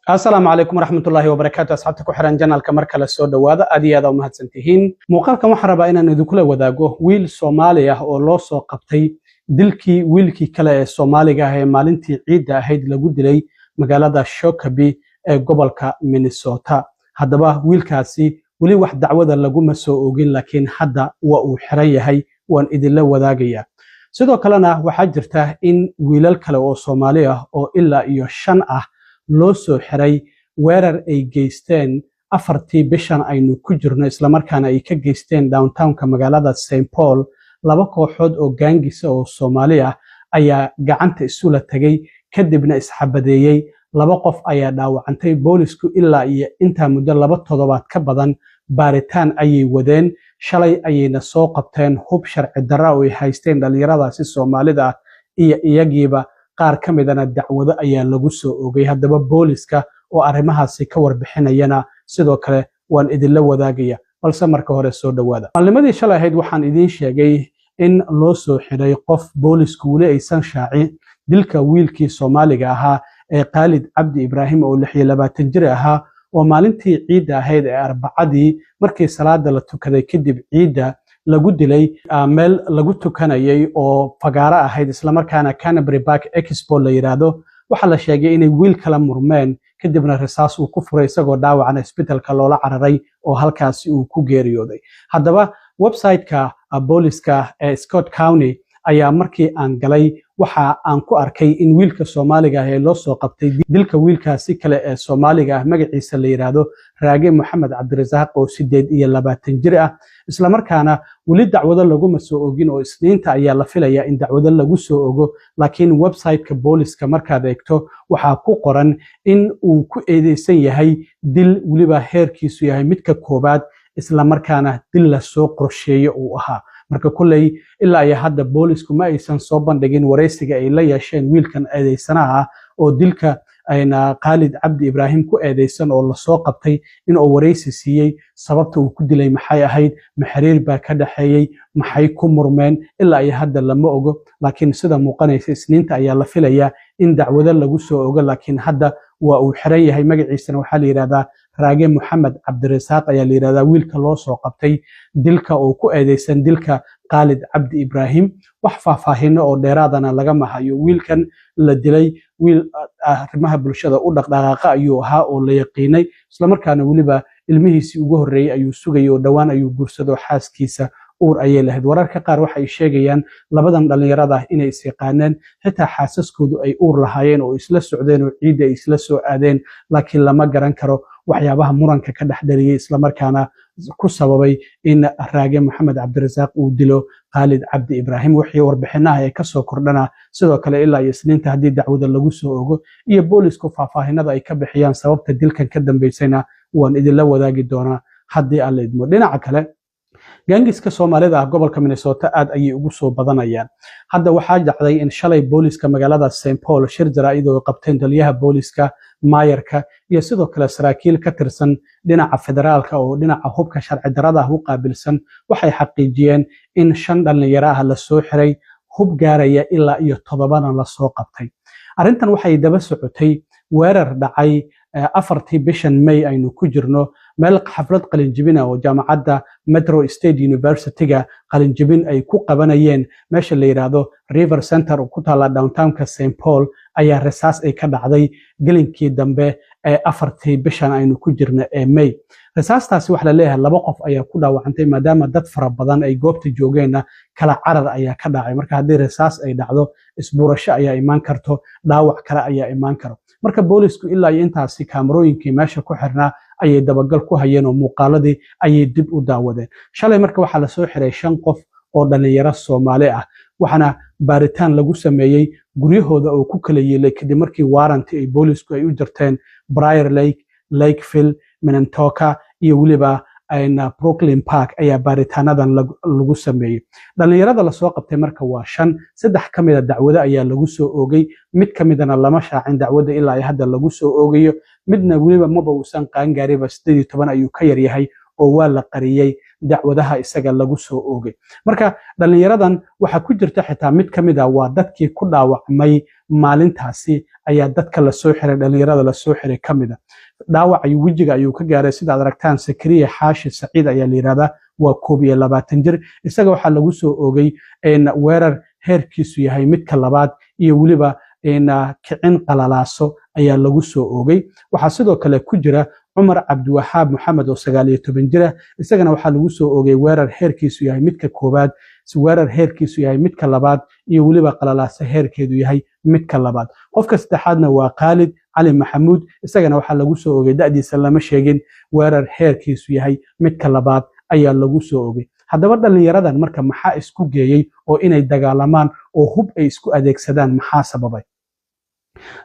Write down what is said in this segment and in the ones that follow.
السلام عليكم ورحمة الله وبركاته. أصحابتك وحران جنال كمركز السود وهذا أدي هذا ومهد سنتهين مقالكم وحربا إن ندخل وداجو ويل سوماليا أو لوسو قبتي دلكي ويلكي كلا السومالية هي مالنتي عيدة هيد لجود لي مقالة شوكبي قبلك مينيسوتا هذا بقى ويل كاسي ولي واحد دعوة لجوم سوقين لكن حدا وحرية هي وان إدلة وداجية sidoo kalena waxaa jirta in wiilal kale oo Soomaali ah oo ilaa iyo 5 ah loo soo xiray weerar ay geysteen afartii bishan aynu ku jirno isla markaana ay ka geysteen downtown-ka magaalada St Paul laba kooxood oo gaangisa oo Soomaali ah ayaa gacanta isula tagay kadibna isxabadeeyay laba qof ayaa dhaawacantay boolisku ilaa iyo inta muddo 2 toddobaad ka badan baaritaan ayay wadeen shalay ayayna soo qabteen hub sharci darro oo ay haysteen dhalinyaradaasi Soomaalida iyo iyagiiba qaar ka midana dacwado ayaa lagu soo oogay haddaba booliska oo arrimahaasi ka warbixinayana sidoo kale waan idin la wadaagaya balse marka hore soo dhawaada maalmadii shalay ahayd waxaan idin sheegay in loo soo xiray qof boolisku wali aysan shaacin dilka wiilkii Soomaaliga ahaa ee Khalid Cabdi Ibrahim oo 26 jir ahaa oo maalintii ciida ahayd ee Arbacadii markii salaada la tukaday kadib ciida lagu dilay meel lagu tukanayay oo fagaara ahayd isla markaana Canterbury Park Expo la yiraahdo waxa la sheegay inay wiil kala murmeen kadibna rasaas uu ku furay isagoo dhaawacan isbitaalka loola cararay oo halkaasi uu ku geeriyooday haddaba website-ka booliska ee Scott County ayaa markii aan galay waxa aan ku arkay in wiilka Soomaaliga ah ee loo soo qabtay dilka wiilkaasi kale ee Soomaaliga ah magaciisa la yiraahdo Raage Maxamed Cabdirasaaq oo 28 jir ah isla markaana wali dacwado lagu soo oogin oo isniinta ayaa la filayaa in dacwado lagu soo oogo laakiin website-ka booliska markaad eegto waxa ku qoran in uu ku eedeysan yahay dil waliba heerkiisu yahay midka koobaad isla markaana dil la soo qorsheeyo uu ahaa marka kulay ilaa ay hadda boolisku ma aysan soo bandhigin wareysiga ay la yeesheen wiilkan eedeysanaha oo dilka ayna Khalid Cabdi Ibrahim ku eedeysan oo la soo qabtay in uu wareysi siiyay sababta uu ku dilay maxay ahayd maxariir baa ka dhaxeeyay maxay ku murmeen ilaa ay hadda lama ogo laakiin sida muuqanaysa isniinta ayaa la filayaa in dacwado lagu soo ogo laakiin hadda waa uu xiran yahay magaciisana waxa la yiraahdaa Raage Maxamed Cabdirasaaq ayaa la yiraahdaa wiilka loo soo qabtay dilka oo ku eedeysan dilka Khalid Cabdi Ibrahim wax faahfaahin oo dheeraadana laga mahayo wiilkan la dilay wiil arrimaha bulshada u dhaqdhaqaaqa ayuu ahaa oo la yaqiinay isla markaana waliba ilmihiisii ugu horeeyay ayuu sugay oo dhawaan ayuu guursado xaaskiisa uur ayay lahayd wararka qaar waxay sheegayaan labadan dhalinyarada inay is yaqaaneen xitaa xaasaskoodu ay uur lahaayeen oo isla socdeen oo ciida isla soo aadeen laakiin lama garan karo waxyaabaha muranka ka dhaxdhaliyay isla markaana ku sababay in Raage Maxamed Cabdirasaaq uu dilo Khalid Cabdi Ibrahim wixii warbixinaha ay ka soo kordhana sidoo kale ilaa isniinta hadii dacwada lagu soo ogo iyo boolisku faahfaahinada ay ka bixiyaan sababta dilkan ka dambeysayna waan idin la wadaagi doonaa hadii aan la idmo dhinaca kale gaangiska Soomaalida ah gobolka Minnesota aad ayay ugu soo badanayaan hadda waxaa dhacday in shalay booliska magaalada St Paul shir jaraa'id oo qabteen taliyaha booliska maayarka iyo sidoo kale saraakiil ka tirsan dhinaca federaalka oo dhinaca hubka sharci darrada u qaabilsan waxay xaqiijiyeen in 5 dhalinyaro ah la soo xiray hub gaaraya ilaa iyo 7 la soo qabtay arrintan waxay daba socotay weerar dhacay afartii bishan May aynu ku jirno meel xaflad qalinjibin oo jaamacadda Metro State University-ga qalinjibin ay ku qabanayeen meesha la yiraahdo River Center oo ku taala downtown-ka St Paul ayaa rasaas ay ka dhacday galinkii dambe ee afartii bishan aynu ku jirno ee May rasaastaasi wax la leeyahay laba qof ayaa ku dhaawacantay maadaama dad fara badan ay goobta joogeen kala carar ayaa ka dhacay marka hadii rasaas ay dhacdo isbuurasho ayaa imaan karto dhaawac kale ayaa imaan karo marka boolisku ilaa intaasi kaamarooyinkii meesha ku xirnaa ayay dabagal ku hayeen oo muuqaaladii ayay dib u daawadeen shalay marka waxa la soo xiray 5 qof oo dhalinyaro Soomaali ah waxana baaritaan lagu sameeyay guryahooda oo ku kala yeelay kadib markii warranty ay boolisku ay u jirteen Briar Lake, Lakeville, Minnetonka iyo waliba ayna Brooklyn Park ayaa baaritaanadan lagu sameeyay dhalinyarada la soo qabtay marka waa 5 saddex kamid ah dacwado ayaa lagu soo oogay mid kamidana lama shaacin dacwada ilaa ay hadda lagu soo oogayo midna waliba maba uusan qaan gaariba 18 ayuu ka yar yahay oo waa la qariyay dacwadaha isaga lagu soo oogay marka dhalinyaradan waxa ku jirta xitaa mid kamid ah waa dadkii ku dhaawacmay maalintaasi ayaa dadka la soo xiray dhalinyarada la soo xiray kamid ah dhaawac ay wajiga ayuu ka gaaray sida aad aragtaan Sakariya Xaashi Saciid ayaa la yiraahdaa waa 21 jir isaga waxa lagu soo oogay weerar heerkiisu yahay midka labaad iyo waliba kicin qalalaaso ayaa lagu soo oogay waxa sidoo kale ku jira Umar Abdiwahaab Maxamed oo 19 jir isagana waxa lagu soo oogay weerar heerkiisu yahay midka koobaad weerar heerkiisu yahay midka labaad iyo waliba qalalaaso heerkeedu yahay midka labaad qofka saddexaadna waa Khalid Ali Maxamuud isagana waxa lagu soo oogay da'diisa lama sheegin weerar heerkiisu yahay midka labaad ayaa lagu soo oogay haddaba dhalinyaradan marka maxaa isku geeyay oo inay dagaalamaan oo hub ay isku adeegsadaan maxaa sababay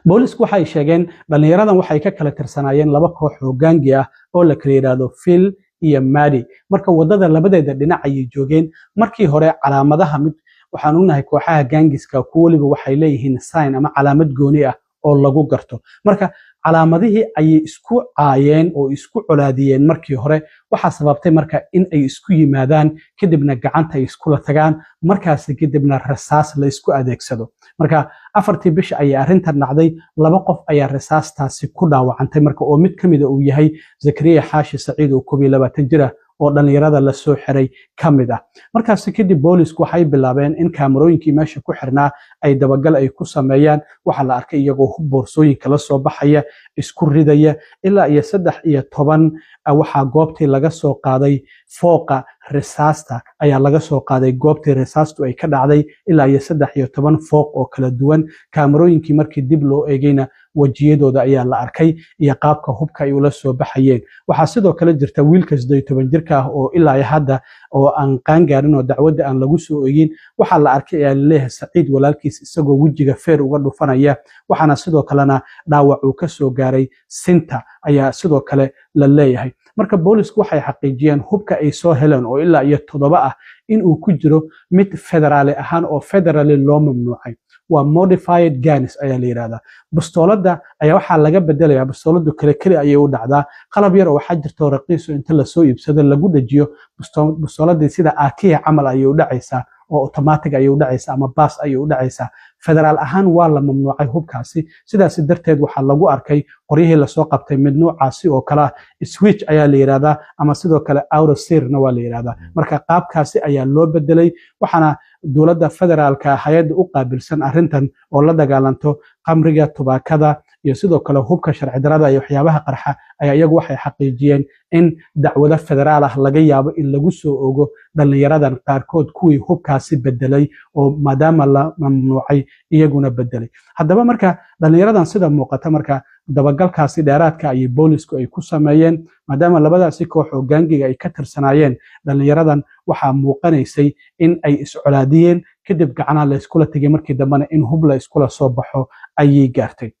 boolisku waxay sheegeen dhalinyaradan waxay ka kala tirsanaayeen laba koox oo gaangi ah oo la kala yiraahdo Phil iyo Madi marka wadada labadeeda dhinac ay joogeen markii hore calaamadaha mid waxaan u nahay kooxaha gaangiska kuwaliba waxay leeyihiin sign ama calaamad gooni ah oo lagu garto marka calaamadihii ay isku caayeen oo isku colaadiyeen markii hore waxa sababtay marka in ay isku yimaadaan kadibna gacanta ay isku la tagaan markaas kadibna rasaas la isku adeegsado marka afartii bish ay arintan dhacday laba qof ayaa rasaastaasi ku dhaawacantay marka oo mid kamid uu yahay Zakariya Xaashi Saciid oo 22 jir oo dhalinyarada la soo xiray kamid ah markaas kadib boolisku waxay bilaabeen in kaamarooyinkii meesha ku xirnaa ay dabagal ay ku sameeyaan waxa la arkay iyagoo boorsooyinka la soo baxaya isku ridaya ilaa iyo 13 waxa goobtii laga soo qaaday fooqa rasaasta ayaa laga soo qaaday goobtii rasaastu ay ka dhacday ilaa iyo 13 fooq oo kala duwan kaamarooyinkii markii dib loo eegayna wajiyadooda ayaa la arkay iyo qaabka hubka ay ula soo baxayeen waxa sidoo kale jirta wiilka 18 jirka ah oo ilaa hadda oo aan qaan gaarin oo dacwada aan lagu soo oogin waxa la arkay leeyahay Saciid walaalkiis isagoo wajiga feer uga dhufanaya waxana sidoo kalena dhaawac uu ka soo gaaray sinta ayaa sidoo kale la leeyahay marka boolisku waxay xaqiijiyeen hubka ay soo heleen oo ilaa iyo 7 ah in uu ku jiro mid federaal ahaan oo federally loo mamnuucay waa modified guns ayaa la yiraahdaa bastoolada ayaa waxa laga bedelayaa bastooladu kale ayay u dhacdaa qalab yar oo waxa jirto raqiis inta la soo iibsado lagu dhajiyo bastooladii sida AK camal ayay u dhacaysaa oo automatic ayay u dhacaysaa ama baas ayay u dhacaysaa federaal ahaan waa la mamnuucay hubkaasi sidaas darteed waxa lagu arkay qoryihii la soo qabtay mid noocaasi oo kala switch ayaa la yiraahdaa ama sidoo kale Aurosirna waa la yiraahdaa marka qaabkaasi ayaa loo bedelay waxana dawladda federaalka hay'adda u qaabilsan arintan oo la dagaalanto qamriga tubaakada iyo sidoo kale hubka sharci darrada iyo waxyaabaha qarxa ayaa iyagu waxay xaqiijiyeen in dacwada federaal ah laga yaabo in lagu soo oogo dhalinyaradan qaarkood kuwii hubkaasi bedelay oo maadaama la mamnuucay iyaguna bedelay haddaba marka dhalinyaradan sida muuqata marka dabagalkaasi dheeraadka ay boolisku ay ku sameeyeen maadaama labadaasi koox oo gaangiga ay ka tirsanaayeen dhalinyaradan waxa muuqanaysay in ay iscolaadiyeen kadib gacanaha la iskula tagay markii dambana in hub la iskula soo baxo ayay gaartay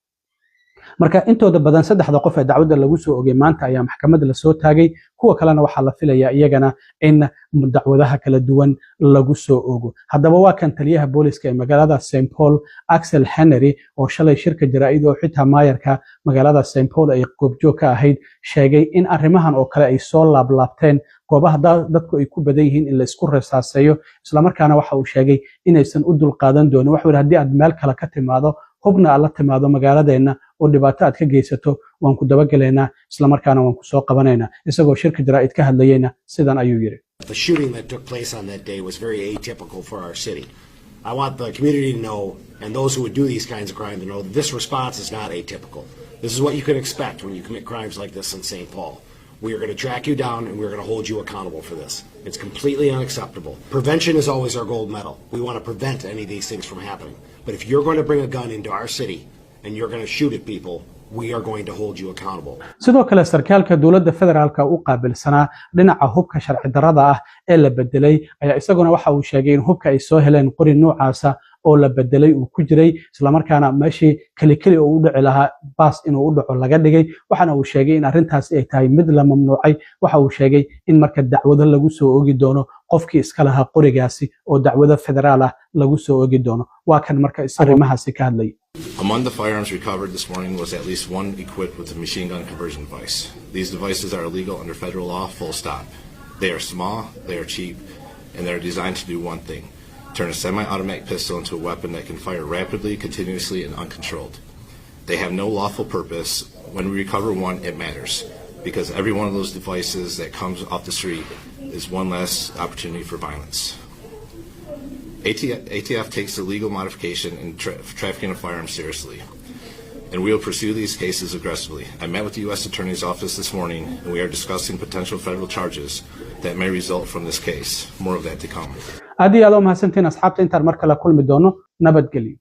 marka intooda badan saddexda qof ee dacwada lagu soo oogay maanta ayaa maxkamadda la soo taagay kuwa kalena waxa la filayaa iyagana in dacwadaha kala duwan lagu soo oogo haddaba waa kan taliyaha booliska ee magaalada St Paul Axel Henry oo shalay shirka jaraa'id oo xitaa maayarka magaalada St Paul ay goobjoog ka ahayd sheegay in arrimahan oo kale ay soo laablaabteen goobaha dadku ay ku badan yihiin in la isku rasaaseeyo isla markaana waxa uu sheegay inaysan u dul qaadan doonin waxa uu haddii aad meel kale ka timaado hubna aad la timaado magaaladeena oo dhibaato aad ka geysato waan ku dabagaleynaa isla markaana waan ku soo qabanaynaa isagoo shirka jaraa'id ka hadlayayna sidan ayuu yiri The shooting that took place on that day was very atypical for our city. I want the community to know, and those who would do these kinds of crimes to know, that this response is not atypical. This is what you can expect when you commit crimes like this in St. Paul. We are going to track you down and we're going to hold you accountable for this. It's completely unacceptable. Prevention is always our gold medal. We want to prevent any of these things from happening. But if you're going to bring a gun into our city and you're going to shoot at people, we are going to hold you accountable. sidoo kale sarkaalka dawladda federaalka u qaabilsanaa dhinaca hubka sharci darrada ah ee la bedelay ayaa isaguna waxa uu sheegay in hubka ay soo heleen qori noocaasa oo la bedelay uu ku jiray isla markaana meeshii kali oo u dhici lahaa baas inuu u dhaco laga dhigay waxana uu sheegay in arrintaasi ay tahay mid la mamnuucay waxa uu sheegay in marka dacwado lagu soo oogi doono qofkii iska lahaa qorigaasi oo dacwado federaal ah lagu soo oogi doono waa kan marka arrimahaasi ka hadlay Among the firearms recovered this morning was at least one equipped with a machine gun conversion device. These devices are illegal under federal law, full stop. They are small, they are cheap, and they are designed to do one thing: turn a semi-automatic pistol into a weapon that can fire rapidly, continuously, and uncontrolled. They have no lawful purpose. When we recover one, it matters, because every one of those devices that comes off the street is one less opportunity for violence. ATF takes the legal modification and trafficking of firearms seriously, and we will pursue these cases aggressively. I met with the U.S. Attorney's Office this morning, and we are discussing potential federal charges that may result from this case. More of that to come. aad iyo aad u mahadsantiin asxaabta intaan mar kale kulmi doono nabadgelyo.